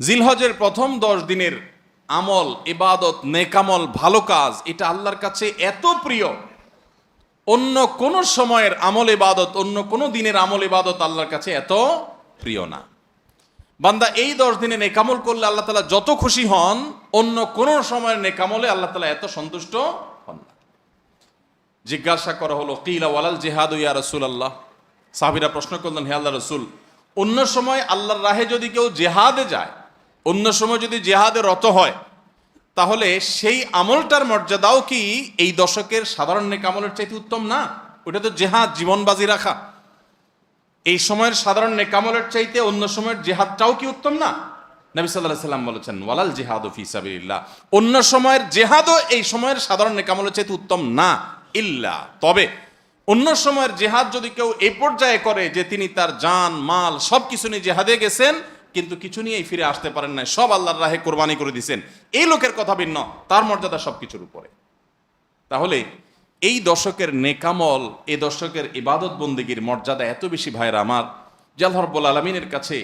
জিলহজের প্রথম 10 দিনের আমল, ইবাদত, নেকামল, ভালো কাজ, এটা আল্লাহর কাছে এত প্রিয়, অন্য কোন সময়ের আমল ইবাদত, অন্য কোন দিনের আমল ইবাদত আল্লাহর কাছে এত প্রিয় না। বান্দা এই 10 দিনে নেকামল করলে আল্লাহ তাআলা যত খুশি হন, অন্য কোন সময়ের নেকামলে আল্লাহ তাআলা এত সন্তুষ্ট হন না। জিজ্ঞাসা করা হলো, কিলা ওয়ালাল জিহাদ ইয়া রাসূলুল্লাহ। সাহাবীরা প্রশ্ন করলেন, হে আল্লাহর রাসূল, অন্য সময় আল্লাহর রাহে যদি কেউ জিহাদে যায়, অন্য সময় যদি জিহাদে রত হয়, তাহলে সেই আমলটার মর্যাদাও কি এই দশকের সাধারণ নেকামলের চাইতে উত্তম না? ওটা তো জিহাদ, জীবন বাজি রাখা। এই সময়ের সাধারণ নেকামলের চাইতে অন্য সময়ের জিহাদটাও কি উত্তম না? নবী সাল্লাল্লাহু আলাইহি সাল্লাম বলেছেন, ওয়ালাল জিহাদু ফি সাবিলিল্লাহ, অন্য সময়ের জিহাদও এই সময়ের সাধারণ নেকামলের চাইতে উত্তম না, ইল্লা, তবে অন্য সময়ের জিহাদ যদি কেউ এই পর্যায়ে করে যে তিনি তার জান মাল সবকিছু নিয়ে জিহাদে গেছেন, কিন্তু কিছু নিয়েই ফিরে আসতে পারেন না, সব আল্লাহর রাহে কোরবানি করে দিয়েছেন, এই লোকের কথা ভিন্ন, তার মর্যাদা সবকিছুর উপরে। তাহলে এই দশকের নেকামল, এই দশকের ইবাদত বন্দেগীর মর্যাদা এত বেশি ভাইরা আমার, যে আল্লাহ রাব্বুল আলামিনের কাছে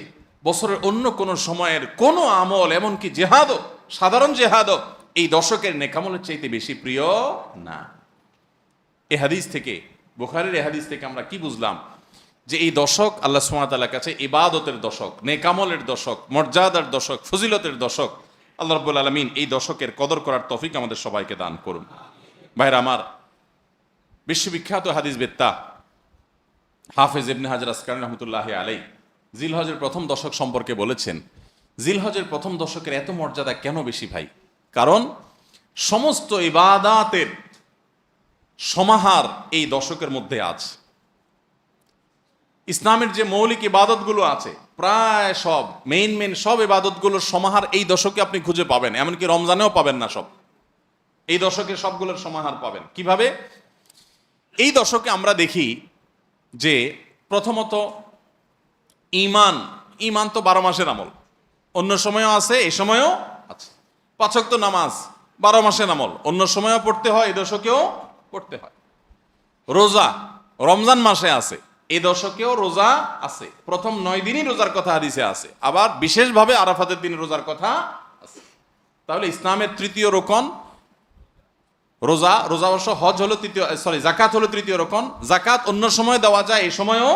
বছরের অন্য কোন সময়ের কোন আমল, এমনকি জেহাদও, সাধারণ জেহাদও এই দশকের নেকামলের চাইতে বেশি প্রিয় না। এ হাদিস থেকে, বুখারীর এ হাদিস থেকে আমরা কি বুঝলাম? যে এই দশক আল্লাহ সুবহানাহু ওয়া তাআলার কাছে ইবাদতের দশক, নেকামলের দশক, মর্যাদার দশক, ফজিলতের দশক। আল্লাহ রাব্বুল আলামিন এই দশকের কদর করার তৌফিক আমাদের সবাইকে দান করুন। ভাইরা আমার, বিশ্ববিখ্যাত হাদিসবেত্তা হাফেজ ইবনে হাজার আসকালানী রাহমাতুল্লাহি আলাইহি জিলহজের প্রথম দশক সম্পর্কে বলেছেন, জিলহজের প্রথম দশকের এত মর্যাদা কেন বেশি ভাই? কারণ সমস্ত ইবাদাতের সমাহার এই দশকের মধ্যে আছে। ইসলামের যে মৌলিক ইবাদতগুলো আছে, প্রায় সব মেইন সব ইবাদতগুলোর সমাহার এই দশকে আপনি খুঁজে পাবেন, এমনকি রমজানেও পাবেন না সব। এই দশকে সবগুলোর সমাহার পাবেন। কিভাবে? এই দশকে আমরা দেখি যে প্রথমত ঈমান তো 12 মাসের আমল, অন্য সময়ও আছে, এই সময়ও আছে। 5 ওয়াক্ত নামাজ 12 মাসের আমল, অন্য সময়ও পড়তে হয়, এই দশকেও পড়তে হয়। রোজা রমজান মাসে আছে, এই দশকেও রোজা আছে। প্রথম 9 দিনই রোজার কথা হাদিসে আছে, আবার বিশেষভাবে আরাফাতের দিন রোজার কথা আছে। তাহলে ইসলামের তৃতীয় রোকন রোজা। রোজা অবশ্য হজ হলো তৃতীয়, জাকাত হলো তৃতীয় রোকন। জাকাত অন্য সময় দেওয়া যায়, এই সময়ও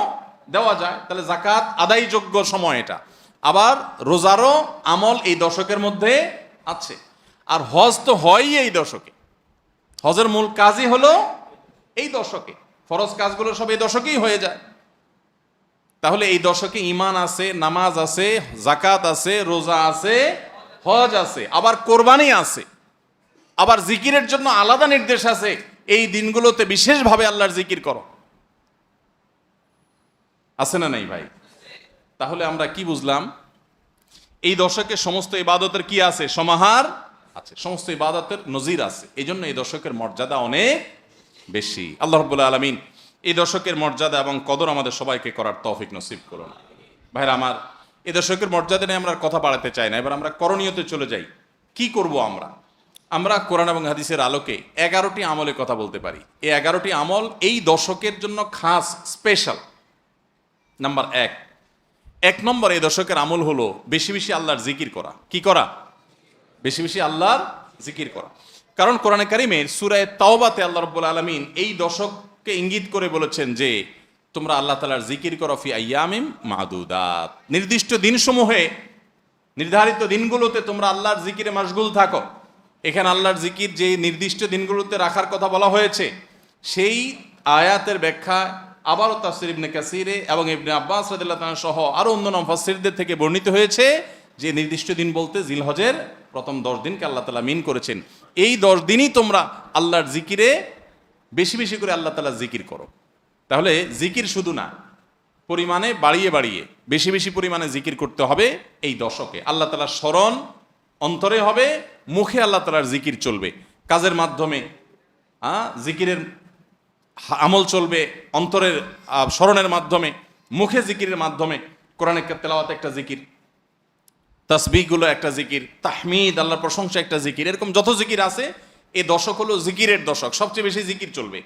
দেওয়া যায়, তাহলে জাকাত আদায়যোগ্য সময় এটা। আবার রোজারও আমল এই দশকের মধ্যে আছে। আর হজ তো হয়ই এই দশকে, হজের মূল কাজই হলো এই দশকে, ফরজ কাজগুলো সব এই দশকেই হয়ে যায়। তাহলে এই দশকে ঈমান আছে, নামাজ আছে, জাকাত আছে, রোজা আছে, হজ আছে, আবার কোরবানি আছে, আবার জিকিরের জন্য আলাদা নির্দেশ আছে। এই দিনগুলোতে বিশেষভাবে আল্লাহর জিকির করো, আছে না নাই ভাই? তাহলে আমরা কি বুঝলাম? এই দশকে সমস্ত ইবাদতের কি আছে? সমাহার আছে, সমস্ত ইবাদতের নজির আছে। এই জন্য এই দশকের মর্যাদা অনেক বেশি। আল্লাহ রাব্বুল আলামিন এই দশকের মর্যাদা এবং কদর আমাদের সবাইকে করার তৌফিক নসিব করুন। ভাইরা আমার, এই দশকের মর্যাদা নিয়ে আমরা কথা বাড়াতে চাই না, এবার আমরা করণীয়তে চলে যাই। কি করব আমরা? আমরা কোরআন এবং হাদিসের আলোকে 11টি আমলের কথা বলতে পারি। এই 11টি আমল এই দশকের জন্য খাস, স্পেশাল। নাম্বার 1 নম্বর এই দশকের আমল হলো বেশি বেশি আল্লাহর জিকির করা। কি করা? বেশি বেশি আল্লাহর জিকির করা। কারণ কোরআনে কারিমের সূরা তাওবাতে আল্লাহ রাব্বুল আলামিন এই দশককে ইঙ্গিত করে বলেছেন যে তোমরা আল্লাহ তাআলার জিকির করো ফি আইয়ামিম মাদুদাত, নির্দিষ্ট দিনসমূহে, নির্ধারিত দিনগুলোতে তোমরা আল্লাহর জিকিরে মাশগুল থাকো। এখানে আল্লাহর জিকির যে নির্দিষ্ট দিনগুলোতে রাখার কথা বলা হয়েছে, সেই আয়াতের ব্যাখ্যা আবারও তাফসীর ইবনে কাসিরে এবং ইবনে আব্বাস রাদিয়াল্লাহু তাআলা সহ আরো অন্যান্য মুফাসসিরদের থেকে বর্ণিত হয়েছে যে নির্দিষ্ট দিন বলতে জিলহজের প্রথম 10 দিনকে আল্লাহ তাআলা মিন করেছেন। এই 10 দিনই তোমরা আল্লাহর জিকিরে বেশি বেশি করে আল্লাহ তাআলার জিকির করো। তাহলে জিকির শুধু না, পরিমাণে বাড়িয়ে বাড়িয়ে বেশি বেশি পরিমাণে জিকির করতে হবে এই দশকে। আল্লাহ তাআলার স্মরণ অন্তরে হবে, মুখে আল্লাহ তাআলার জিকির চলবে, কাজের মাধ্যমে জিকিরের আমল চলবে, অন্তরের স্মরণের মাধ্যমে, মুখে জিকিরের মাধ্যমে। কোরআনের তেলাওয়াত একটা জিকির, তাসবিহগুলো একটা জিকির, তাহমিদ আল্লাহর প্রশংসা একটা জিকির, এরকম যত জিকির আছে এই দশক হলো জিকিরের দশক। সবচেয়ে বেশি জিকির চলবে,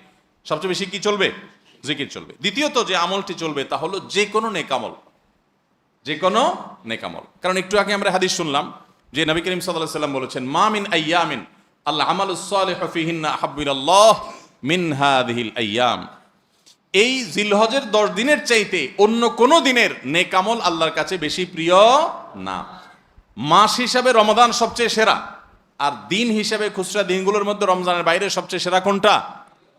সবচেয়ে বেশি কি চলবে? জিকির চলবে। দ্বিতীয়ত যে আমলটি চলবে তা হলো যে কোনো নেক আমল। যে কোনো নেকামল। কারণ একটু আগে আমরা হাদিস শুনলাম যে নবী করিম সাল্লাল্লাহু আলাইহি ওয়াসাল্লাম বলেছেন, মা মিন আইয়ামিন আল্লাহ আমালুস সালিহু ফিহিন্না আহাব্বু ইলাল্লাহ মিন হাযিহিল আইয়াম। এই জিলহজের 10 দিনের চাইতে অন্য কোনো দিনের নেকামল আল্লাহর কাছে বেশি প্রিয় না। মাস হিসাবে রমাদান সবচেয়ে সেরা, আর দিন হিসাবে খুচরা দিনগুলোর মধ্যে রমজানের বাইরে সবচেয়ে সেরা কোনটা?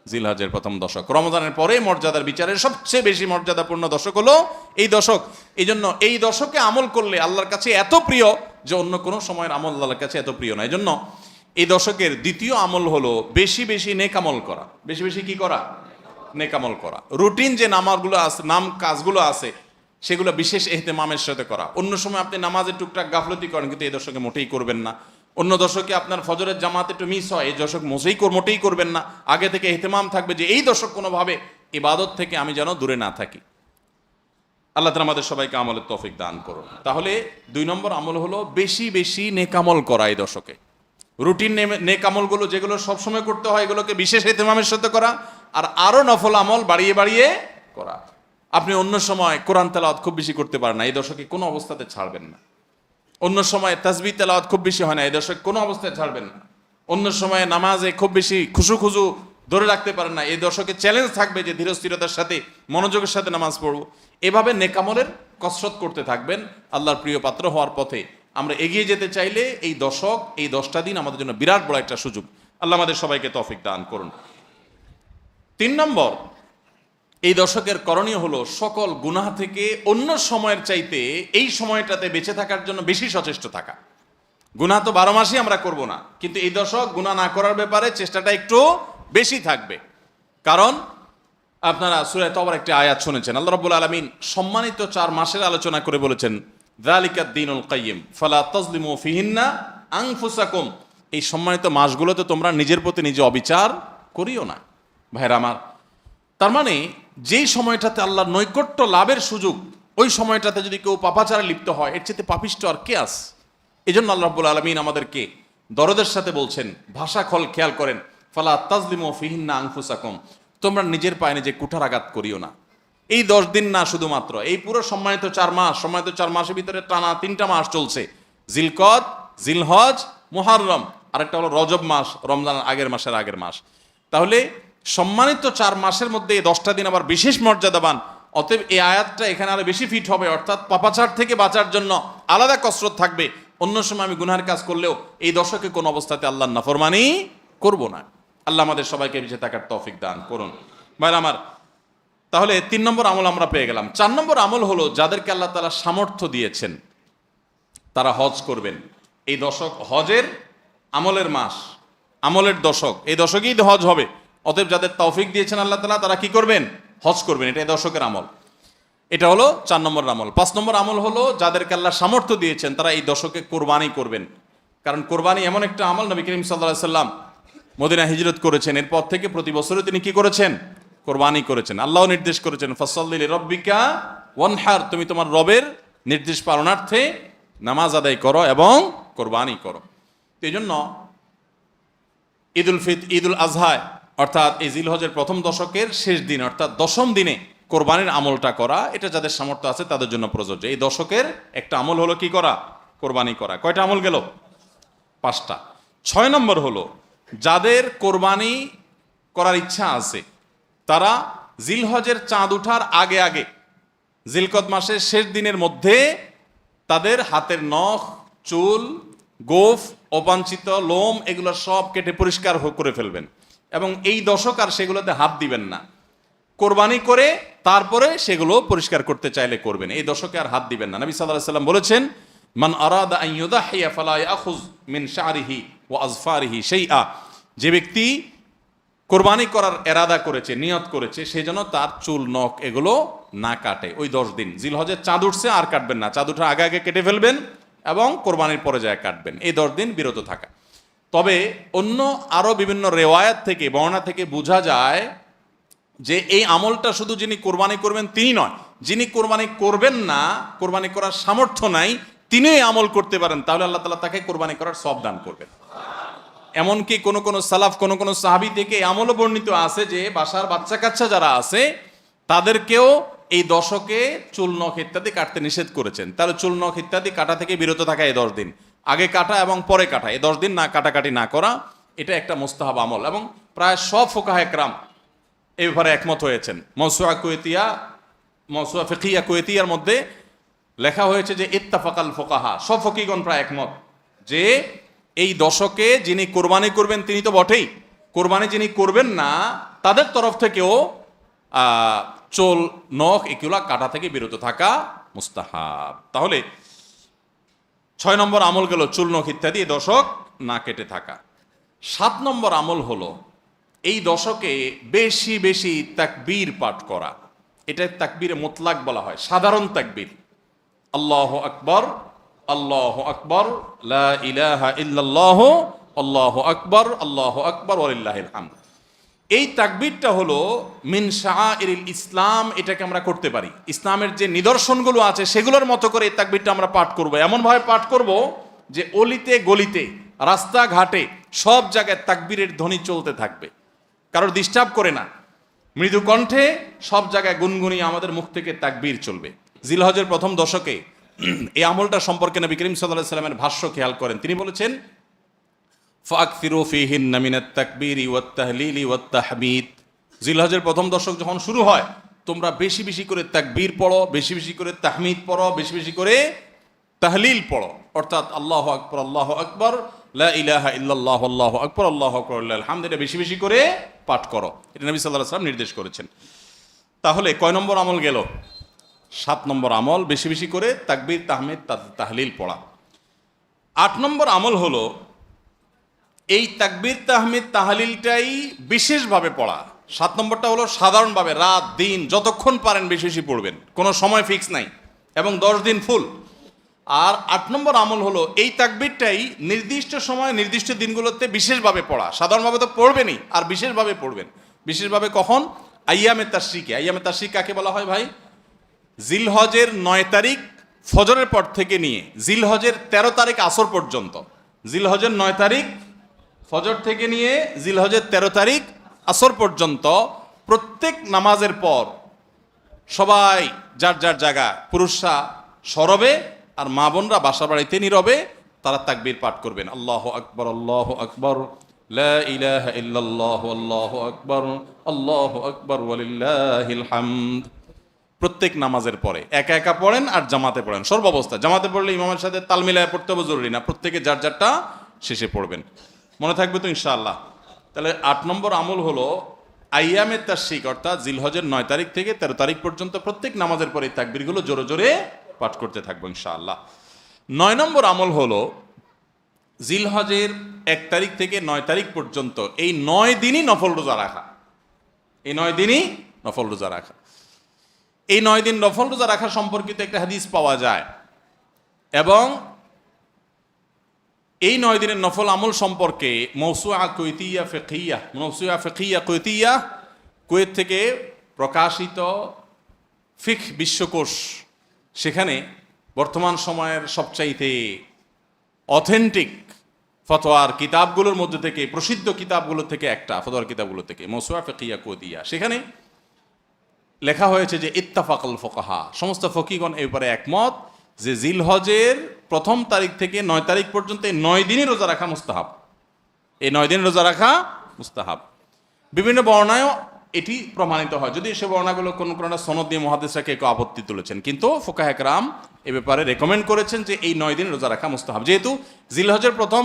জিলহজের প্রথম দশক। রমজানের পরে মর্যাদার বিচারে সবচেয়ে বেশি মর্যাদাপূর্ণ দশক হলো এই দশক। এই জন্য এই দশকে আমল করলে আল্লাহর কাছে এত প্রিয় যে অন্য কোনো সময়ের আমল আল্লাহর কাছে এত প্রিয় না। এই জন্য এই দশকের দ্বিতীয় আমল হলো বেশি বেশি নেকামল করা। বেশি বেশি কি করা? নেকামল করা। রুটিন যে নামাজগুলো আছে, কাজগুলো আছে, সেগুলো বিশেষ ইহতেমামের সাথে করা। অন্য সময় আপনি নামাজের টুকটাক গাফলতি করেন, কিন্তু এই দশকে মোটেই করবেন না। অন্য দশকে আপনার ফজরের জামাত একটু মিস হয়, এই দশক মোটেই করবেন না। আগে থেকে ইহতেমাম থাকবে যে এই দশক কোনোভাবে ইবাদত থেকে আমি যেন দূরে না থাকি। আল্লাহ তাআলা আমাদের সবাইকে আমলের তৌফিক দান করুন। তাহলে 2 নম্বর আমল হলো বেশি বেশি নেকামল করা এই দশকে। রুটিন নেকামলগুলো যেগুলো সবসময় করতে হয়, এগুলোকে বিশেষ ইহতেমামের সাথে করা, আর আরো নফল আমল বাড়িয়ে বাড়িয়ে করা। আপনি অন্য সময় কোরআন তেলাওয়াত খুব বেশি করতে পারেন না, এই দশকে কোনো অবস্থাতে ছাড়বেন না। অন্য সময় তাসবিহ তেলাওয়াত খুব বেশি হয় না, এই দশকে কোনো অবস্থায় ছাড়বেন না। অন্য সময় নামাজে খুব বেশি খুশু ধরে রাখতে পারেন না, এই দশকে চ্যালেঞ্জ থাকবে যে ধীরস্থিরতার সাথে মনোযোগের সাথে নামাজ পড়বো। এভাবে নেকামলের কসরত করতে থাকবেন। আল্লাহর প্রিয় পাত্র হওয়ার পথে আমরা এগিয়ে যেতে চাইলে এই দশক, এই 10টা দিন আমাদের জন্য বিরাট বড় একটা সুযোগ। আল্লাহ আমাদের সবাইকে তৌফিক দান করুন। 3 নম্বর, এই দশকের করণীয় হলো সকল গুনাহ থেকে অন্য সময়ের চাইতে এই সময়টাতে বেঁচে থাকার জন্য বেশি সচেষ্ট থাকা। গুনাহ তো 12 মাসই আমরা করব না, কিন্তু এই দশক গুনাহ না করার ব্যাপারে চেষ্টাটা একটু বেশি থাকবে। কারণ আপনারা সূরা তাওবার একটি আয়াত শুনেছেন, আল্লাহ রাব্বুল আলামিন সম্মানিত 4 মাসের আলোচনা করে বলেছেন, যালিকাদ দীনুল কাইয়্যিম ফালা তাজলিমু ফিহিন্না আনফুসাকুম। এই সম্মানিত মাসগুলোতে তোমরা নিজের প্রতি নিজে অবিচার করিও না। ভাইরা আমার, তার মানে যেই সময়টাতে আল্লাহর নৈকট্য লাভের সুযোগ, ওই সময়টাতে যদি কেউ পাপাচারে লিপ্ত হয়, এর চেয়ে পাপিষ্ট আর কে আছে? এই জন্য আল্লাহ রাব্বুল আলামিন আমাদেরকে দরদের সাথে বলছেন, ভাষা খেয়াল করেন, ফালা তাজলিমু ফিহিন্না আনফুসাকুম, তোমরা নিজের পায়ে নিজে কুঠারাঘাত করিও না। এই 10 দিন না, শুধুমাত্র এই পুরো সম্মানিত 4 মাস, সম্মানিত 4 মাসের ভিতরে টানা 3টা মাস চলছে, জিলকদ, জিলহজ, মুহররম, আরেকটা হলো রজব মাস, রমজানের আগের মাস। তাহলে সম্মানিত 4 মাসের মধ্যে এই 10টা দিন আবার বিশেষ মর্যাদাবান। অতএব এই আয়াতটা এখানে আরো বেশি ফিট হবে, অর্থাৎ পাপাচার থেকে বাঁচার জন্য আলাদা কসরত থাকবে। অন্য সময় আমি গুনাহের কাজ করলেও এই দশকে কোন অবস্থাতে আল্লাহর নাফরমানি করব না। আল্লাহ আমাদের সবাইকে বেঁচে থাকার তৌফিক দান করুন। ভাইরা আমার, তাহলে 3 নম্বর আমল আমরা পেয়ে গেলাম। 4 নম্বর আমল হলো যাদেরকে আল্লাহ তাআলা সামর্থ্য দিয়েছেন তারা হজ করবেন। এই দশক হজের আমলের মাস, আমলের দশক, এই দশকেই হজ হবে। অতএব যাদের তৌফিক দিয়েছেন আল্লাহ তাআলা, তারা কি করবেন? হজ করবেন। এটা এই দশকের আমল। এটা হলো 4 নম্বর আমল। 5 নম্বর আমল হলো যাদেরকে আল্লাহ সামর্থ্য দিয়েছেন তারা এই দশকে কোরবানি করবেন। কারণ কোরবানি এমন একটা আমল, নবী করিম সাল্লাল্লাহু আলাইহি সাল্লাম মদিনা হিজরত করেছেন, এরপর থেকে প্রতি বছরই তিনি কি করেছেন? কোরবানি করেছেন। আল্লাহ নির্দেশ করেছেন, ফাসাল্লি লিরাব্বিকা ওয়ানহার, তুমি তোমার রবের নির্দেশ পালনার্থে নামাজ আদায় করো এবং কোরবানি করো। এই জন্য ঈদুল আজহা অর্থাৎ এই জিলহজের প্রথম দশকের শেষ দিন অর্থাৎ 10ম দিনে কোরবানির আমলটা করা, এটা যাদের সামর্থ্য আছে তাদের জন্য প্রযোজ্য। এই দশকের একটা আমল হলো কি করা? কোরবানি করা। কয়টা আমল গেল? 5টা। 6 নম্বর হলো যাদের কোরবানি করার ইচ্ছা আছে তারা জিলহজের চাঁদ ওঠার আগে জিলকদ মাসের শেষ দিনের মধ্যে তাদের হাতের নখ, চুল, গোফ, অবাঞ্ছিত লোম এগুলো সব কেটে পরিষ্কার করে ফেলবেন এবং এই দশক আর সেগুলোতে হাত দিবেন না। কোরবানি করে তারপরে সেগুলো পরিষ্কার করতে চাইলে করবেন, এই দশকে আর হাত দিবেন না। নবী সাল্লাল্লাহু আলাইহি সাল্লাম বলেছেন, মান আরাদা আন ইউদাহিয়া ফালা ইয়াখুয মিন শা'রিহি ওয়া আযফারিহি শাইআ, যে ব্যক্তি কোরবানি করার এরাদা করেছে, নিয়ত করেছে, সেই জন্য তার চুল, নখ এগুলো না কাটে। ওই 10 দিন জিলহজের চাঁদ উঠছে আর কাটবেন না, চাঁদ উঠার আগে কেটে ফেলবেন এবং কোরবানির পরে যায় কাটবেন। এই 10 দিন বিরত থাকা। তবে অন্য আরো বিভিন্ন রেওয়ায়াত থেকে, বর্ণনা থেকে বোঝা যায় যে এই আমলটা শুধু যিনি কোরবানি করবেন তিনি নয়, যিনি কোরবানি করবেন না, কোরবানি করার সামর্থ্য নাই, তিনি এই আমল করতে পারেন, তাহলে আল্লাহ তাআলা তাকে কোরবানি করার সওয়াব দান করবেন। এমনকি কোন সালাফ, কোন সাহাবী থেকে এই আমলও বর্ণিত আছে যে বাসার বাচ্চা কাচ্চা যারা আছে তাদেরকেও এই দশকে চুল নখ ইত্যাদি কাটতে নিষেধ করেছেন। তাহলে চুল নখ ইত্যাদি কাটা থেকে বিরত থাকা এই 10 দিন, আগে কাটা এবং পরে কাটা, এই 10 দিন না কাটাকাটি না করা, এটা একটা মুস্তাহাব আমল। এবং প্রায় সব ফুকাহে কেরাম এই ব্যাপারে একমত হয়েছেন। মওসুয়া ফিকহিয়া কুয়েতিয়ার মধ্যে লেখা হয়েছে যে ইত্তাফাকাল ফুকাহা, সব ফকিগণ প্রায় একমত যে এই দশকে যিনি কোরবানি করবেন তিনি তো বটেই, কোরবানি যিনি করবেন না তাদের তরফ থেকেও চুল নখ এগুলা কাটা থেকে বিরত থাকা মুস্তাহাব। তাহলে 6 নম্বর আমল গেল চুল নখ ইত্যাদি এই দশক না কেটে থাকা। 7 নম্বর আমল হলো এই দশকে বেশি বেশি তাকবীর পাঠ করা। এটা তাকবীরে মুতলাক বলা হয়, সাধারণ তাকবীর। আল্লাহু আকবার, আল্লাহু আকবার, লা ইলাহা ইল্লাল্লাহ, আল্লাহু আকবার, আল্লাহু আকবার, ওয়ালিল্লাহিল হামদ। এই তাকবীরটা হলো মিন শাআইরিল ইসলাম, এটাকে আমরা করতে পারি। ইসলামের যে নিদর্শনগুলো আছে সেগুলোর মতো করে এই তাকবীরটা আমরা পাঠ করব, এমনভাবে পাঠ করব যে অলিতে গলিতে রাস্তাঘাটে সব জায়গায় তাকবীরের ধ্বনি চলতে থাকবে, কারোর ডিস্টার্ব করে না, মৃদু কণ্ঠে সব জায়গায় গুনগুনিয়ে আমাদের মুখ থেকে তাকবীর চলবে। জিলহজের প্রথম দশকে এই আমলটা সম্পর্কে নবী করিম সাল্লাল্লাহু আলাইহি ওয়াসাল্লামের ভাষ্য খেয়াল করেন। তিনি বলেছেন ফাকসিরু ফীহিন্না মিনাত তাকবীরি ওয়াত তাহলিলি ওয়াত তাহমিদ। জিলহজের প্রথম দশক যখন শুরু হয় তোমরা বেশি বেশি করে তাকবীর পড়ো, বেশি বেশি করে তাহমিদ পড়ো, বেশি বেশি করে তাহলিল পড়ো, অর্থাৎ আল্লাহু আকবার, আল্লাহু আকবার, লা ইলাহা ইল্লাল্লাহ, আল্লাহু আকবার, আল্লাহু আকবার, লিল্লাহিল হামদ, এটা বেশি বেশি করে পাঠ করো। এটা নবী সাল্লাল্লাহু আলাইহি ওয়াসাল্লাম নির্দেশ করেছেন। তাহলে কয় নম্বর আমল গেল? 7 নম্বর আমল বেশি বেশি করে তাকবীর তাহমিদ তাহলিল পড়া। 8 নম্বর আমল হলো এই তাকবীর তাহমিদ তাহলিলটাই বিশেষভাবে পড়া। 7 নম্বরটা হলো সাধারণভাবে রাত দিন যতক্ষণ পারেন বেশি বেশি পড়বেন, কোনো সময় ফিক্স নাই, এবং 10 দিন ফুল। আর 8 নম্বর আমল হলো এই তাকবীরটাই নির্দিষ্ট সময় নির্দিষ্ট দিনগুলোতে বিশেষভাবে পড়া। সাধারণভাবে তো পড়বেনই, আর বিশেষভাবে পড়বেন। বিশেষভাবে কখন? আইয়ামে তাশরিকে। আইয়ামে তাশরিক কাকে বলা হয় ভাই? জিলহজের 9 তারিখ ফজরের পর থেকে নিয়ে জিলহজের 13 তারিখ আসর পর্যন্ত, জিলহজের 9 তারিখ ফজর থেকে নিয়ে জিলহজের 13 তারিখ আসর পর্যন্ত প্রত্যেক নামাজের পর সবাই যার যার জায়গা, পুরুষরা সরবে আর মা বোনরা বাসা বাড়িতে নীরবে তারা তাকবীর পাঠ করবেন। আল্লাহু আকবার, আল্লাহু আকবার, লা ইলাহা ইল্লাল্লাহ, আল্লাহু আকবার, আল্লাহু আকবার, ওয়ালিল্লাহিল হামদ। প্রত্যেক নামাজের পরে একা একা পড়েন আর জামাতে পড়েন, সর্বাবস্থা। জামাতে পড়লে ইমামের সাথে তাল মিলায় পড়তে হবে জরুরি না, প্রত্যেকে যার যারটা শেষে পড়বেন। মনে থাকবে তো ইনশাআল্লাহ? তাহলে 8 নম্বর আমল হলো আইয়ামে তাশরিক, অর্থাৎ জিলহজের 9 তারিখ থেকে 13 তারিখ পর্যন্ত প্রত্যেক নামাজের পরে তাকবীরগুলো জোরে জোরে পাঠ করতে থাকবো ইনশাআল্লাহ। 9 নম্বর আমল হলো জিলহজের 1 তারিখ থেকে 9 তারিখ পর্যন্ত এই 9 দিনই নফল রোজা রাখা। এই 9 দিনই নফল রোজা রাখা। এই 9 দিন নফল রোজা রাখা সম্পর্কিত একটা হাদিস পাওয়া যায়, এবং এই 9 দিনের নফল আমল সম্পর্কে মওসুআ কুয়েতিয়া ফিকহিয়া, মওসুআ ফিকহিয়া কুয়েতিয়া, কুয়েত থেকে প্রকাশিত ফিকহ বিশ্বকোষ, সেখানে বর্তমান সময়ের সবচাইতে অথেন্টিক ফতোয়ার কিতাবগুলোর মধ্যে থেকে, প্রসিদ্ধ কিতাবগুলো থেকে একটা, ফতোয়ার কিতাবগুলো থেকে মওসুআ ফিকহিয়া কুয়েতিয়া, সেখানে লেখা হয়েছে যে ইত্তাফাকাল ফুকাহা, সমস্ত ফকিগণ এই ব্যাপারে একমত যে জিলহজের 1 তারিখ থেকে 9 তারিখ পর্যন্ত এই 9 দিনই রোজা রাখা মুস্তাহাব। এই 9 দিন রোজা রাখা মুস্তাহাব। বিভিন্ন বর্ণায়ও এটি প্রমাণিত হয়, যদি সে বর্ণাগুলো কোনো কোনো সনদ দিয়ে মুহাদ্দিসরা কেউ আপত্তি তুলেছেন, কিন্তু ফুকাহে কেরাম এ ব্যাপারে রেকমেন্ড করেছেন যে এই 9 দিন রোজা রাখা মুস্তাহাব। যেহেতু জিলহজের প্রথম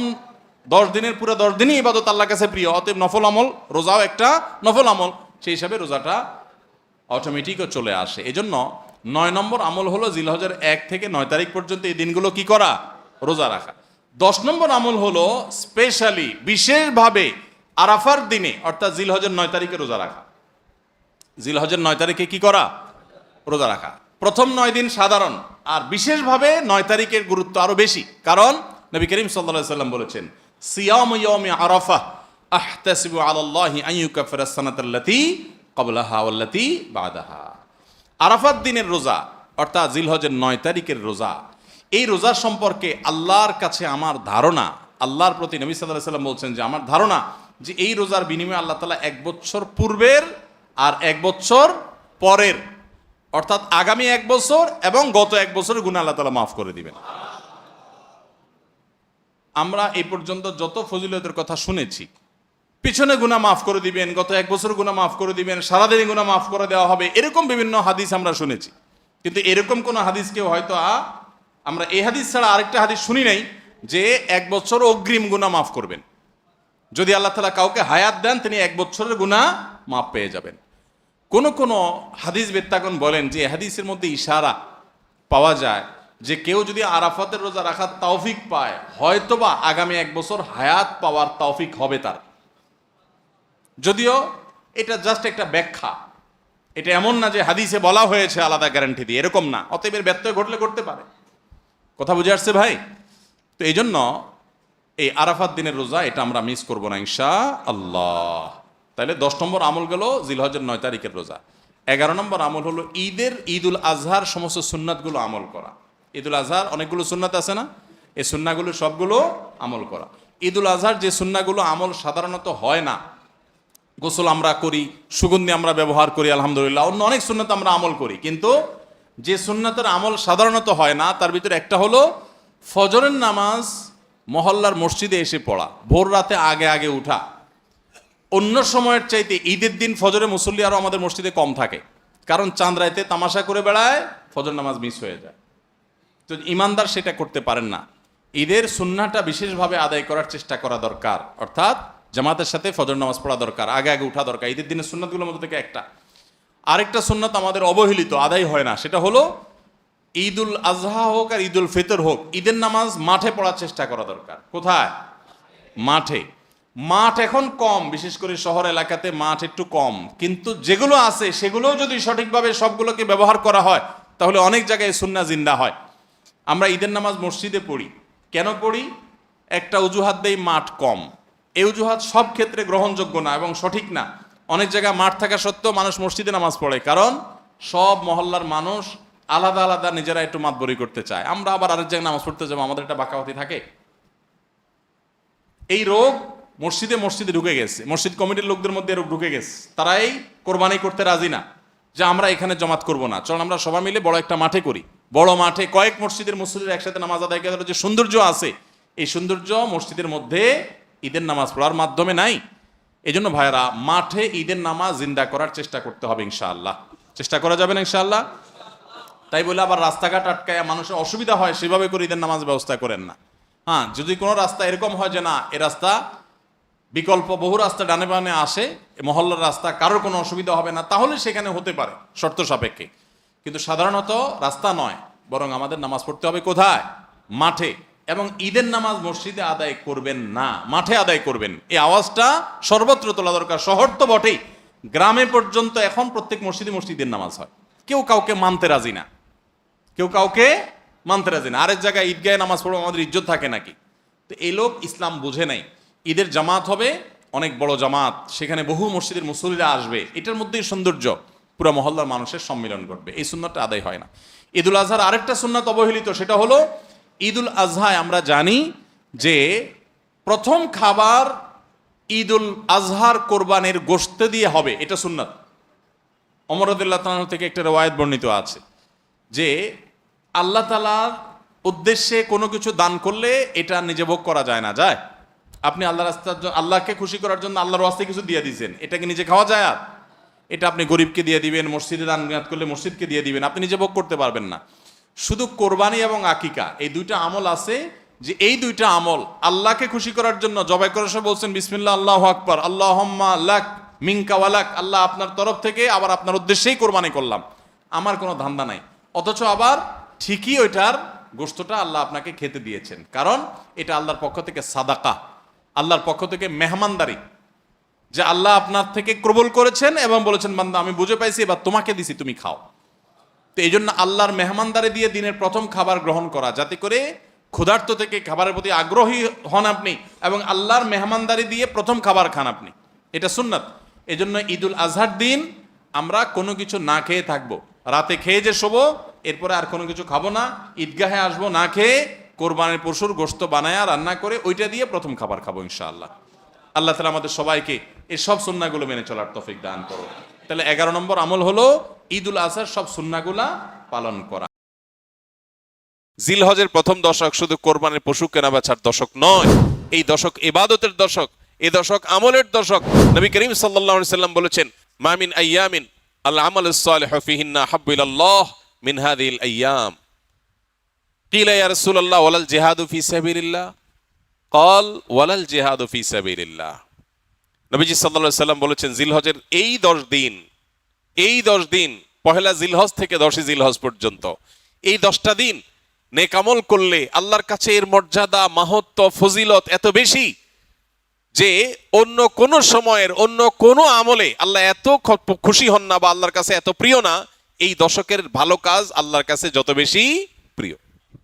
10 দিনের পুরো 10 দিনই ইবাদত আল্লাহর কাছে প্রিয়, অতএব নফল আমল, রোজাও একটা নফল আমল, সেই হিসাবে রোজাটা অটোমেটিকও চলে আসে। এজন্য 9 নম্বর আমল হলো জিলহজের 1 থেকে 9 তারিখ পর্যন্ত এই দিনগুলো কি করা? রোজা রাখা। 10 নম্বর আমল হলো স্পেশালি বিশেষভাবে আরাফার দিনে, অর্থাৎ জিলহজের 9 তারিখে রোজা রাখা। জিলহজের 9 তারিখে কি করা? রোজা রাখা। প্রথম 9 দিন সাধারণ, আর বিশেষভাবে 9 তারিখের গুরুত্ব আরো বেশি, কারণ নবী করিম সাল্লাল্লাহু আলাইহি ওয়াসাল্লাম বলেছেন সিয়ামু ইয়াউমি আরাফা আহতাসিবু আলাল্লাহি আন ইউকাফিরা সানাতাল্লাতী ক্বাবলাহা ওয়াল্লাতী বাদাহা। আরাফাত দিনের রোজা অর্থাৎ জিলহজের 9 তারিখের রোজা, এই রোজার সম্পর্কে আল্লাহর কাছে আমার ধারণা, আল্লাহর প্রতি নবী সাল্লাল্লাহু আলাইহি ওয়াসাল্লাম বলছেন যে আমার ধারণা যে এই রোজার বিনিময়ে আল্লাহ তাআলা 1 বছর পূর্বের আর 1 বছর পরের অর্থাৎ আগামী 1 বছর এবং গত 1 বছরের গুনাহ আল্লাহ তাআলা মাফ করে দিবেন। আমরা এই পর্যন্ত যত ফজিলতের কথা শুনেছি, পিছনে গুনাহ মাফ করে দিবেন, গত 1 বছর গুনাহ মাফ করে দিবেন, সারাদিন গুনাহ মাফ করে দেওয়া হবে, এরকম বিভিন্ন হাদিস আমরা শুনেছি। কিন্তু এরকম কোন হাদিস কেউ হয়তো আমরা এই হাদিস ছাড়া আরেকটা হাদিস শুনি নাই যে 1 বছর অগ্রিম গুনাহ মাফ করবেন। যদি আল্লাহ তাআলা কাউকে হায়াত দেন, তিনি 1 বছরের গুনাহ মাফ পেয়ে যাবেন। কোন কোন হাদিস বেত্তাগণ বলেন যে হাদিসের মধ্যে ইশারা পাওয়া যায় যে কেউ যদি আরাফাতের রোজা রাখার তৌফিক পায়, হয়তোবা আগামী 1 বছর হায়াত পাওয়ার তৌফিক হবে তার। যদিও এটা জাস্ট একটা ব্যাখ্যা, এটা এমন না যে হাদিসে বলা হয়েছে আলাদা গ্যারান্টি দিয়ে, এরকম না। অতএব এর ব্যত্যয় ঘটলে করতে পারে। কথা বুঝে আসছে ভাই? তো এই জন্য এই আরাফাত দিনের রোজা এটা আমরা মিস করব না ইনশাআল্লাহ। তাহলে 10 নম্বর আমল গেল জিলহজের 9 তারিখের রোজা। 11 নম্বর আমল হলো ঈদুল আজহার সমস্ত সুন্নাতগুলো আমল করা। ঈদুল আজহার অনেকগুলো সুন্নাত আছে না, এই সুন্নাগুলো সবগুলো আমল করা। ঈদুল আজহার যে সুন্নাগুলো আমল সাধারণত হয় না, গোসল আমরা করি, সুগন্ধি আমরা ব্যবহার করি, আলহামদুলিল্লাহ, অন্য অনেক সুন্নাত আমরা আমল করি, কিন্তু যে সুন্নাতের আমল সাধারণত হয় না তার ভিতরে একটা হলো ফজরের নামাজ মহল্লার মসজিদে এসে পড়া, ভোর রাতে আগে আগে উঠা। অন্য সময়ের চাইতে ঈদের দিন ফজরে মুসল্লি আরও আমাদের মসজিদে কম থাকে, কারণ চাঁদ রাইতে তামাশা করে বেড়ায়, ফজর নামাজ মিস হয়ে যায়। তো ইমানদার সেটা করতে পারেন না। ঈদের সুন্নাহটা বিশেষভাবে আদায় করার চেষ্টা করা দরকার, অর্থাৎ জামাতের সাথে ফজর নামাজ পড়া দরকার, আগে আগে উঠা দরকার। ঈদের দিনের সুন্নাতগুলোর মধ্যে থেকে একটা। আরেকটা সুন্নাত আমাদের অবহেলিত, আদায় হয় না, সেটা হলো ঈদুল আজহা হোক আর ঈদুল ফিতর হোক, ঈদের নামাজ মাঠে পড়ার চেষ্টা করা দরকার। কোথায়? মাঠে। মাঠ এখন কম, বিশেষ করে শহর এলাকাতে মাঠ একটু কম, কিন্তু যেগুলো আছে সেগুলোও যদি সঠিকভাবে সবগুলোকে ব্যবহার করা হয় তাহলে অনেক জায়গায় সুন্নাহ জিন্দা হয়। আমরা ঈদের নামাজ মসজিদে পড়ি, কেন পড়ি? একটা অজুহাত দেই, মাঠ কম। এই অজুহাত সব ক্ষেত্রে গ্রহণযোগ্য না এবং সঠিক না। অনেক জায়গায় মাঠ থাকা সত্ত্বেও মানুষ মসজিদে নামাজ পড়ে, কারণ সব মহল্লার মানুষ আলাদা আলাদা নিজেরা একটু মাতবরি করতে চায়। আমরা আবার আরেক জায়গায় নামাজ পড়তে যাবো, আমাদের একটা বাঁকাওয়াতি থাকে। এই রোগ মসজিদে মসজিদে ঢুকে গেছে, মসজিদ কমিটির লোকদের মধ্যে রোগ ঢুকে গেছে। তারাই কোরবানি করতে রাজি না যে আমরা এখানে জমাত করব না, চল আমরা সবাই মিলে বড় একটা মাঠে করি। বড় মাঠে কয়েক মসজিদের মুসল্লিরা একসাথে নামাজ আদায় করার যে সৌন্দর্য আছে, এই সৌন্দর্য মসজিদের মধ্যে ঈদের নামাজ পড়ার মাধ্যমে নাই। এই জন্য ভাইরা, মাঠে ঈদের নামাজ জিন্দা করার চেষ্টা করতে হবে ইনশাআল্লাহ। চেষ্টা করা যাবে না ইনশাআল্লাহ? তাই বলে আবার রাস্তাঘাট আটকায় মানুষের অসুবিধা হয় সেভাবে করে ঈদের নামাজ ব্যবস্থা করেন না। হ্যাঁ, যদি কোনো রাস্তা এরকম হয় যে না, এ রাস্তা বিকল্প বহু রাস্তা ডানে বামে আসে, মহল্লার রাস্তা, কারোর কোনো অসুবিধা হবে না, তাহলে সেখানে হতে পারে শর্ত সাপেক্ষে। কিন্তু সাধারণত রাস্তা নয়, বরং আমাদের নামাজ পড়তে হবে কোথায়? মাঠে। এবং ঈদের নামাজ মসজিদে আদায় করবেন না, মাঠে আদায় করবেন। এই আওয়াজটা সর্বত্র তোলা দরকার। শহর তো বটেই, গ্রামে পর্যন্ত এখন প্রত্যেক মসজিদে মসজিদের নামাজ হয়। কেউ কাউকে মানতে রাজি না, কেউ কাউকে মানতে রাজি না। আরেক জায়গায় ঈদগাহে নামাজ পড়বো, আমাদের ইজ্জত থাকে নাকি? তো এই লোক ইসলাম বুঝে নাই। ঈদের জামাত হবে, অনেক বড় জামাত, সেখানে বহু মসজিদের মুসল্লিরা আসবে, এটার মধ্যেই সৌন্দর্য, পুরো মহল্লার মানুষের সম্মিলন ঘটবে। এই সুন্নাতটা আদায় হয় না। ঈদুল আজহার আরেকটা সুন্নাত অবহেলিত, সেটা হলো ঈদুল আজহায় আমরা জানি যে প্রথম খাবার ঈদুল আজহার কোরবানির গোশত দিয়ে হবে, এটা সুন্নাত। ওমর রাদিয়াল্লাহু তাআলা থেকে একটা রওয়ায়াত বর্ণিত আছে যে আল্লাহ তাআলার উদ্দেশ্যে কোনো কিছু দান করলে এটা নিজে ভোগ করা যায় না। যায়? আপনি আল্লাহকে খুশি করার জন্য আল্লাহর ওয়াস্তে কিছু দিয়ে দিয়েছেন, এটাকে নিজে খাওয়া যায়? আর এটা আপনি গরিবকে দিয়ে দিবেন, মসজিদে দান করলে মসজিদকে দিয়ে দিবেন, আপনি নিজে ভোগ করতে পারবেন না। শুধু কোরবানি এবং আকিকা, এই দুইটা আমল আছে যে এই দুইটা আমল আল্লাহকে খুশি করার জন্য জবাই করার সময় বলছেন বিসমিল্লাহ আল্লাহু আকবার, আল্লাহুম্মা লাক মিনকা ওয়ালাক, আল্লাহ আপনার তরফ থেকে আবার আপনার উদ্দেশ্যেই কোরবানি করলাম, আমার কোনো ধান্দা নাই। অথচ আবার ঠিকই ওইটার গোশতটা আল্লাহ আপনাকে খেতে দিয়েছেন, কারণ এটা আল্লাহর পক্ষ থেকে সাদাকা, আল্লাহর পক্ষ থেকে মেহমানদারি, যে আল্লাহ আপনার থেকে কবুল করেছেন এবং বলেছেন বান্দা আমি বুঝে পাইছি, এবার তোমাকে দিছি, তুমি খাও। তো এই জন্য আল্লাহর মেহমানদারি দিয়ে দিনের প্রথম খাবার গ্রহণ করা, যাতে করে ক্ষুধার্ত থেকে খাবারের প্রতি আগ্রহী হন আপনি এবং আল্লাহর মেহমানদারি দিয়ে প্রথম খাবার খান আপনি, এটা সুন্নাত। এই জন্য ঈদুল আজহার দিন আমরা কোনো কিছু না খেয়ে থাকবো, রাতে খেয়ে যে শোবো, এরপরে আর কোনো কিছু খাবো না, ঈদগাহে আসবো না খেয়ে, কোরবানির পশুর গোশত বানায়া রান্না করে ওইটা দিয়ে প্রথম খাবার খাবো ইনশাআল্লাহ। আল্লাহ তাআলা আমাদের সবাইকে এই সব সুন্নাহগুলো মেনে চলার তৌফিক দান করো। তাহলে 11 নম্বর আমল হলো ঈদুল আজহার সব সুন্নাহগুলা পালন করা। জিলহজের প্রথম দশক শুধু কোরবানির পশু কেনা বেচার দশক নয়, এই দশক ইবাদতের দশক, এই দশক আমলের দশক। নবী করিম সাল্লাল্লাহু আলাইহি সাল্লাম বলেছেন, মা মিন আইয়ামিন আল আমালুস সালিহু ফিহিন্না হাব্বু ইলাল্লাহ মিন হাযিহিল আইয়াম। কিলা ইয়া রাসূলুল্লাহ ওয়ালাল জিহাদু ফি সাবিলিল্লাহ? ক্বাল ওয়ালাল জিহাদু ফি সাবিলিল্লাহ। নবীজি সাল্লাল্লাহু আলাইহি সাল্লাম বলেছেন, জিলহজের এই 10 দিন, এই 10 দিন, পহেলা জিলহজ থেকে 10 জিলহজ পর্যন্ত, এই 10টা দিন নেক আমল করলে আল্লাহর কাছে এর মর্যাদা, মাহাত্ম্য, ফজিলত এত বেশি যে অন্য কোন সময়ের অন্য কোন আমলে আল্লাহ এত খুশি হন না বা আল্লাহর কাছে এত প্রিয় না, এই দশকের ভালো কাজ আল্লাহর কাছে যত বেশি প্রিয়।